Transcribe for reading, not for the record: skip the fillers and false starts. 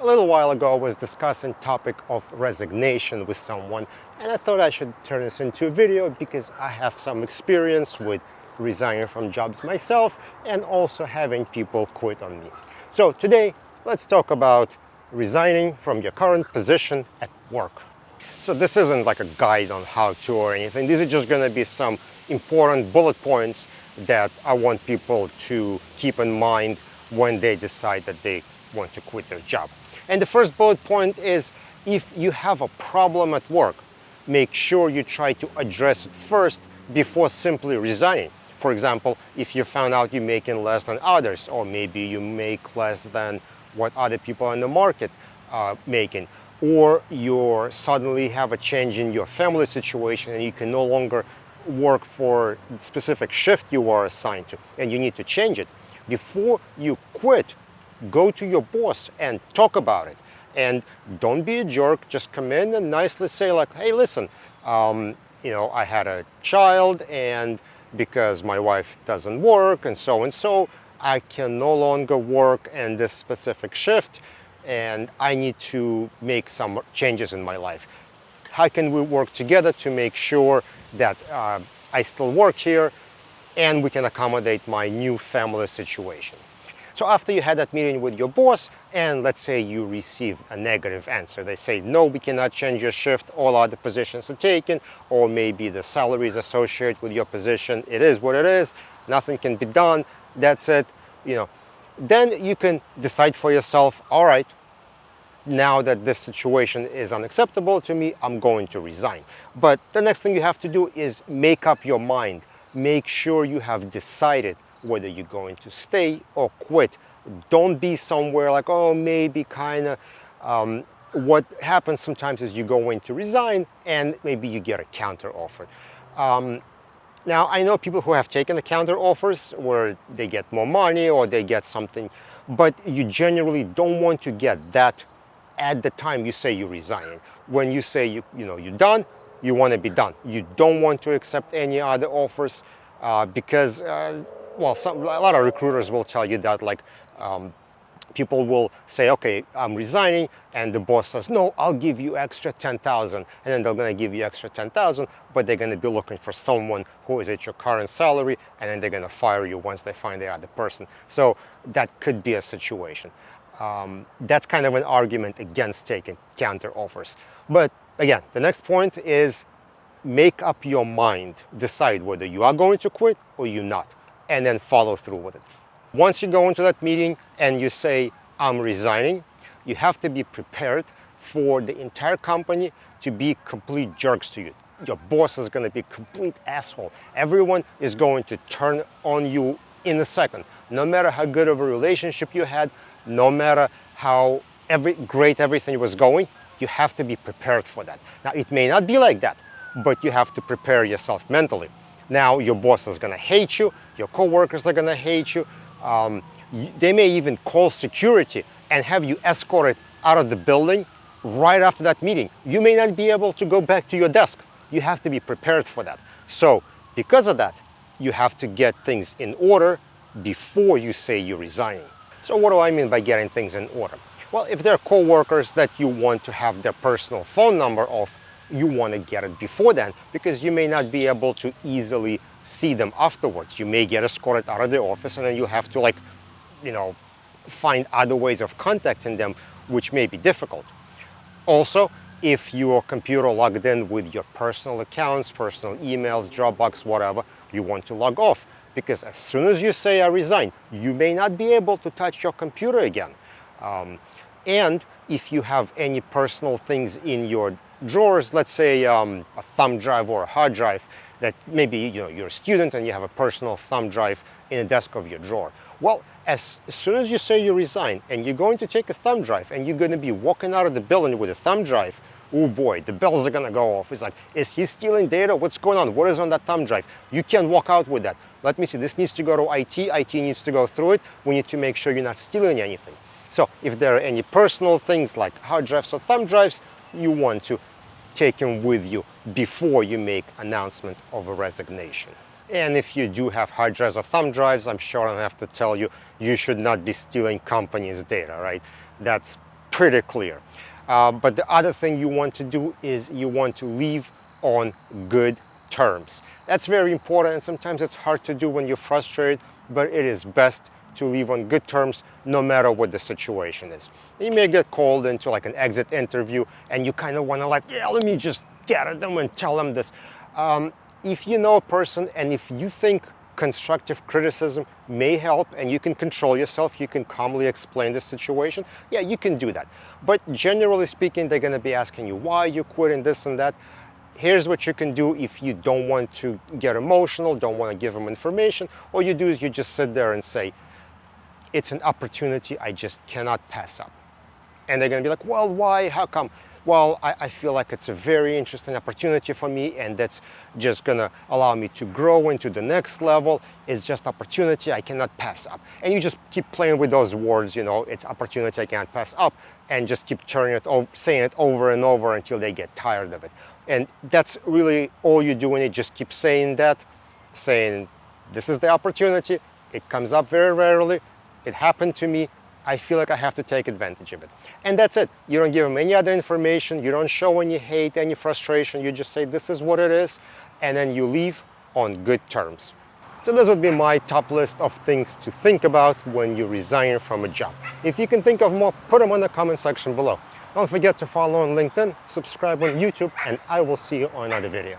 A little while ago, I was discussing topic of resignation with someone, and I thought I should turn this into a video because I have some experience with resigning from jobs myself and also having people quit on me. So today, let's talk about resigning from your current position at work. So this isn't like a guide on how to or anything. These are just going to be some important bullet points that I want people to keep in mind when they decide that they want to quit their job. And the first bullet point is, if you have a problem at work, make sure you try to address it first before simply resigning. For example, if you found out you're making less than others, or maybe you make less than what other people in the market are making, or you suddenly have a change in your family situation and you can no longer work for the specific shift you are assigned to and you need to change it. Before you quit, go to your boss and talk about it. And don't be a jerk, just come in and nicely say like, hey, listen, I had a child, and because my wife doesn't work and so, I can no longer work in this specific shift and I need to make some changes in my life. How can we work together to make sure that I still work here and we can accommodate my new family situation? So after you had that meeting with your boss, and let's say you received a negative answer, they say, no, we cannot change your shift, all other positions are taken, or maybe the salaries associated with your position, it is what it is, nothing can be done, that's it, then you can decide for yourself, all right, now that this situation is unacceptable to me, I'm going to resign. But the next thing you have to do is make up your mind. Make sure you have decided whether you're going to stay or quit. Don't be somewhere like, oh, maybe kind of. What happens sometimes is you go in to resign and maybe you get a counter offer. Now, I know people who have taken the counter offers where they get more money or they get something, but you generally don't want to get that at the time you say you're resigning. When you say you're done, you want to be done. You don't want to accept any other offers because a lot of recruiters will tell you that, like, people will say, okay, I'm resigning, and the boss says, no, I'll give you extra 10,000, and then they're going to give you extra 10,000, but they're going to be looking for someone who is at your current salary, and then they're going to fire you once they find the other person. So that could be a situation. That's kind of an argument against taking counter offers. But again, the next point is make up your mind, decide whether you are going to quit or you're not, and then follow through with it. Once you go into that meeting and you say, I'm resigning, you have to be prepared for the entire company to be complete jerks to you. Your boss is going to be a complete asshole. Everyone is going to turn on you in a second. No matter how good of a relationship you had, no matter how great everything was going, you have to be prepared for that. Now, it may not be like that, but you have to prepare yourself mentally. Now, your boss is going to hate you, your coworkers are going to hate you. They may even call security and have you escorted out of the building right after that meeting. You may not be able to go back to your desk. You have to be prepared for that. So because of that, you have to get things in order before you say you're resigning. So what do I mean by getting things in order? Well, if there are coworkers that you want to have their personal phone number of, you want to get it before then, because you may not be able to easily see them afterwards. You may get escorted out of the office and then you have to find other ways of contacting them, which may be difficult. Also, if your computer logged in with your personal accounts, personal emails, Dropbox, whatever, you want to log off, because as soon as you say I resign, you may not be able to touch your computer again. And if you have any personal things in your drawers, let's say a thumb drive or a hard drive, that maybe you're a student and you have a personal thumb drive in the desk of your drawer. Well, as soon as you say you resign and you're going to take a thumb drive and you're going to be walking out of the building with a thumb drive, oh boy, the bells are going to go off. It's like, is he stealing data? What's going on? What is on that thumb drive? You can't walk out with that. Let me see, this needs to go to IT. IT needs to go through it. We need to make sure you're not stealing anything. So if there are any personal things like hard drives or thumb drives, you want to take them with you before you make announcement of a resignation. And if you do have hard drives or thumb drives, I'm sure I don't have to tell you, you should not be stealing companies' data, right? That's pretty clear. But the other thing you want to do is you want to leave on good terms. That's very important, and sometimes it's hard to do when you're frustrated, but it is best to leave on good terms no matter what the situation is. You may get called into like an exit interview and you kind of want to like, yeah, let me just get at them and tell them this. If you know a person and if you think constructive criticism may help and you can control yourself, you can calmly explain the situation, yeah, you can do that. But generally speaking, they're going to be asking you why you quit and this and that. Here's what you can do if you don't want to get emotional, don't want to give them information. All you do is you just sit there and say, it's an opportunity I just cannot pass up. And they're going to be like, well, why? How come? Well, I feel like it's a very interesting opportunity for me, and that's just going to allow me to grow into the next level. It's just opportunity I cannot pass up. And you just keep playing with those words, you know, it's opportunity I can't pass up, and just keep turning it over, saying it over and over until they get tired of it. And that's really all you're doing. You just keep saying that, saying, this is the opportunity. It comes up very rarely. It happened to me. I feel like I have to take advantage of it. And that's it. You don't give them any other information. You don't show any hate, any frustration. You just say, this is what it is. And then you leave on good terms. So this would be my top list of things to think about when you resign from a job. If you can think of more, put them on the comment section below. Don't forget to follow on LinkedIn, subscribe on YouTube, and I will see you on another video.